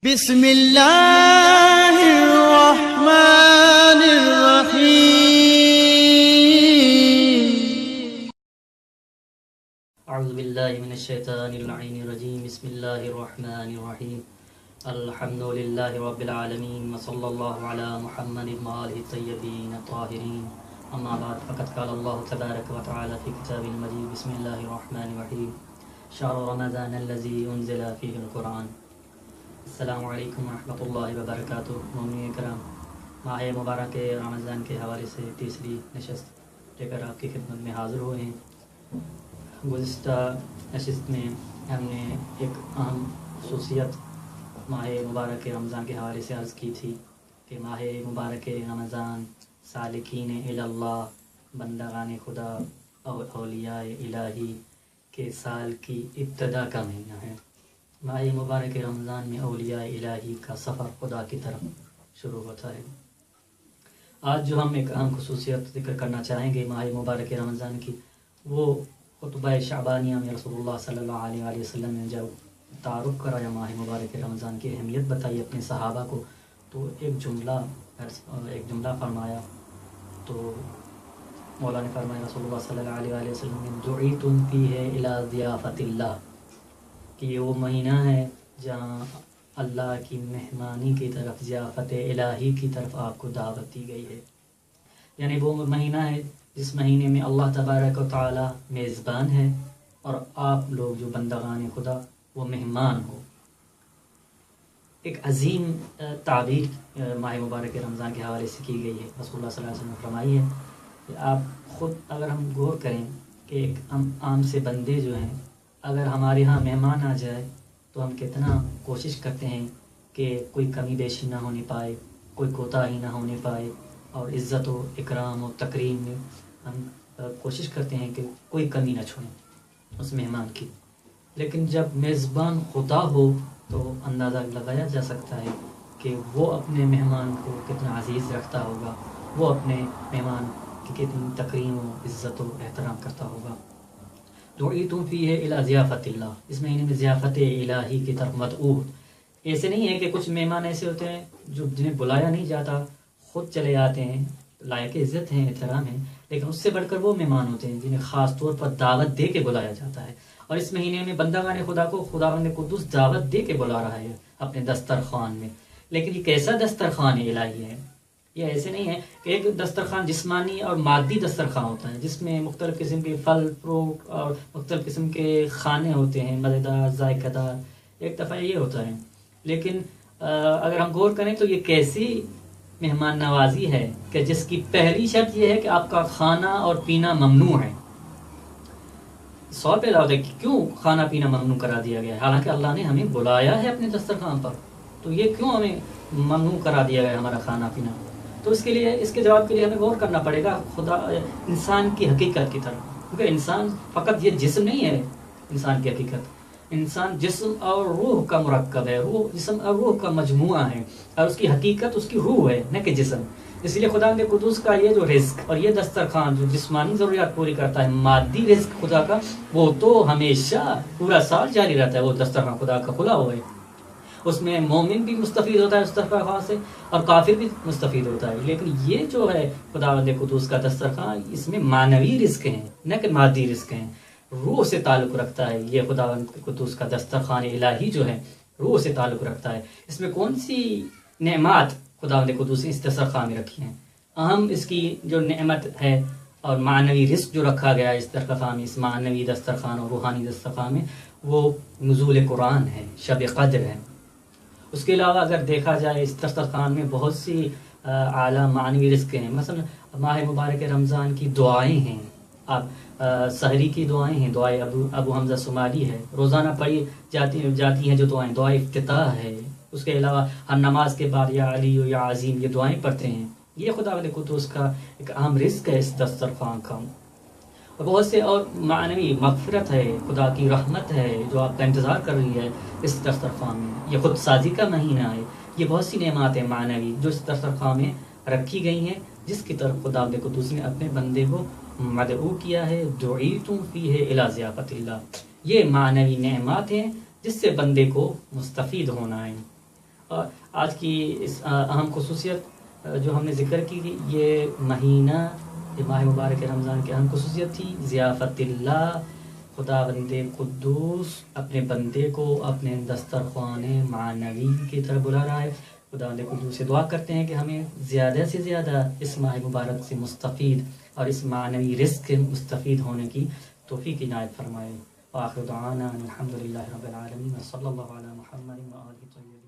بسم اللہ الرحمن الرحیم اعوذ باللہ من الشیطان اللعین الرجیم بسم اللہ الرحمن الرحیم الحمد للہ رب العالمین وصلی اللہ علی محمد وآلہ الطیبین الطاہرین اما بعد فقد قال اللہ تبارک و تعالی فی کتاب المجید بسم اللہ الرحمن الرحیم شہر رمضان الذی انزل فیہ القرآن۔ السلام علیکم ورحمۃ اللہ وبرکاتہ۔ مومنین کرام، ماہ مبارک رمضان کے حوالے سے تیسری نشست لے کر آپ کی خدمت میں حاضر ہوئے ہیں۔ گزشتہ نشست میں ہم نے ایک اہم خصوصیت ماہ مبارک رمضان کے حوالے سے عرض کی تھی کہ ماہ مبارک رمضان سالکین الی اللہ، بندگان خدا اور اولیاء الہی کے سال کی ابتدا کا مہینہ ہے۔ ماہ مبارک رمضان میں اولیاء الہی کا سفر خدا کی طرف شروع ہوتا ہے۔ آج جو ہم ایک اہم خصوصیت ذکر کرنا چاہیں گے ماہ مبارک رمضان کی، وہ خطبہ شعبانیہ میں رسول اللہ صلی اللہ علیہ وسلم نے جب تعارف کرایا ماہ مبارک رمضان کی اہمیت بتائی اپنے صحابہ کو، تو ایک جملہ فرمایا۔ تو مولا نے فرمایا، رسول اللہ صلی اللہ علیہ وسلم نے دعیتم فیہ الی ضیافت اللہ، کہ یہ وہ مہینہ ہے جہاں اللہ کی مہمانی کی طرف، ضیافت الہی کی طرف آپ کو دعوت دی گئی ہے۔ یعنی وہ مہینہ ہے جس مہینے میں اللہ تبارک و تعالی میزبان ہے اور آپ لوگ جو بندگان خدا وہ مہمان ہو۔ ایک عظیم تعبیر ماہ مبارک رمضان کے حوالے سے کی گئی ہے۔ رسول اللہ صلی اللہ علیہ وسلم نے فرمائی ہے کہ آپ خود اگر ہم غور کریں کہ ایک عام سے بندے جو ہیں، اگر ہمارے ہاں مہمان آ جائے تو ہم کتنا کوشش کرتے ہیں کہ کوئی کمی بیشی نہ ہونے پائے، کوئی کوتاہی نہ ہونے پائے، اور عزت و اکرام و تکریم میں ہم کوشش کرتے ہیں کہ کوئی کمی نہ چھوڑیں اس مہمان کی۔ لیکن جب میزبان خدا ہو تو اندازہ لگایا جا سکتا ہے کہ وہ اپنے مہمان کو کتنا عزیز رکھتا ہوگا، وہ اپنے مہمان کی کتنی تکریم و عزت و احترام کرتا ہوگا۔ دعیتم فیہ الی ضیافت اللہ، اس مہینے میں ضیافت الہی کی طرف مدعو۔ ایسے نہیں ہے کہ کچھ مہمان ایسے ہوتے ہیں جو جنہیں بلایا نہیں جاتا، خود چلے آتے ہیں، لائق عزت ہیں، احترام ہیں، لیکن اس سے بڑھ کر وہ مہمان ہوتے ہیں جنہیں خاص طور پر دعوت دے کے بلایا جاتا ہے۔ اور اس مہینے میں بندگان خدا کو خداوند قدوس دعوت دے کے بلا رہا ہے اپنے دسترخوان میں۔ لیکن یہ کیسا دسترخوان الہی ہے؟ یہ ایسے نہیں ہے کہ ایک دسترخوان جسمانی اور مادی دسترخوان ہوتا ہے جس میں مختلف قسم کے پھل فروٹ اور مختلف قسم کے کھانے ہوتے ہیں، مزیدار، ذائقہ دار، ایک دفعہ یہ ہوتا ہے۔ لیکن اگر ہم غور کریں تو یہ کیسی مہمان نوازی ہے کہ جس کی پہلی شرط یہ ہے کہ آپ کا کھانا اور پینا ممنوع ہے۔ سوال پیدا ہوتا ہے کہ کیوں کھانا پینا ممنوع کرا دیا گیا ہے؟ حالانکہ اللہ نے ہمیں بلایا ہے اپنے دسترخوان پر، تو یہ کیوں ہمیں ممنوع کرا دیا گیا ہے ہمارا کھانا پینا؟ تو اس کے جواب کے لیے ہمیں غور کرنا پڑے گا خدا انسان کی حقیقت کی طرف، کیونکہ انسان فقط یہ جسم نہیں ہے۔ انسان کی حقیقت، انسان جسم اور روح کا مرکب ہے، جسم اور روح کا مجموعہ ہے، اور اس کی حقیقت اس کی روح ہے، نہ کہ جسم۔ اس لیے خدا نے قدوس کا یہ جو رزق اور یہ دسترخوان جو جسمانی ضروریات پوری کرتا ہے، مادی رزق خدا کا، وہ تو ہمیشہ پورا سال جاری رہتا ہے۔ وہ دسترخوان خدا کا کھلا ہوا ہے، اس میں مومن بھی مستفید ہوتا ہے اس دسترخوان سے، اور کافر بھی مستفید ہوتا ہے۔ لیکن یہ جو ہے خداوند قدوس کا دسترخوان، اس میں معنوی رزق ہیں نہ کہ مادی رزق ہیں، روح سے تعلق رکھتا ہے۔ یہ خداوند قدوس کا دسترخوان الہی جو ہے روح سے تعلق رکھتا ہے۔ اس میں کون سی نعمات خداوند قدوس نے اس دسترخوان میں رکھی ہیں؟ اہم اس کی جو نعمت ہے اور معنوی رزق جو رکھا گیا ہے اس دسترخوان میں، اس معنوی دسترخوان اور روحانی دسترخوان میں، وہ نزول قرآن ہے، شب قدر ہے۔ اس کے علاوہ اگر دیکھا جائے اس دسترخوان میں بہت سی اعلیٰ معنوی رزق ہیں۔ مثلا ماہ مبارک رمضان کی دعائیں ہیں، اب سحری کی دعائیں ہیں، دعائے ابو حمزہ سمالی ہے، روزانہ پڑھی جاتی ہیں جو دعائیں، دعائے افتتاح ہے۔ اس کے علاوہ ہر نماز کے بعد یا علی و یا عظیم یہ دعائیں پڑھتے ہیں۔ یہ خداوند قدوس کا ایک اہم رزق ہے اس دسترخوان کا۔ اور بہت سے اور معنوی مغفرت ہے، خدا کی رحمت ہے جو آپ کا انتظار کر رہی ہے اس دسترخوان میں۔ یہ خود سازی کا مہینہ ہے۔ یہ بہت سی نعمات ہیں معنوی جو اس دسترخوان میں رکھی گئی ہیں، جس کی طرف خداوند قدوس نے اپنے بندے کو مدعو کیا ہے۔ دعیتم فیہ الی ضیافت اللہ، یہ معنوی نعمات ہیں جس سے بندے کو مستفید ہونا ہے۔ اور آج کی اس اہم خصوصیت جو ہم نے ذکر کی تھی، یہ مہینہ، یہ ماہ مبارک رمضان کی اہم خصوصیت تھی ضیافت اللہ، خدا بند قدوس اپنے بندے کو اپنے دسترخوان معنوی کی طرف بلا رہا ہے۔ خدا بند قدوس سے دعا کرتے ہیں کہ ہمیں زیادہ سے زیادہ اس ماہ مبارک سے مستفید اور اس معنوی رزق کے مستفید ہونے کی توفیق عنایت فرمائے۔ وآخر دعوانا الحمد للہ رب العالمین، صلی اللہ علی محمد و آلہ طیبین۔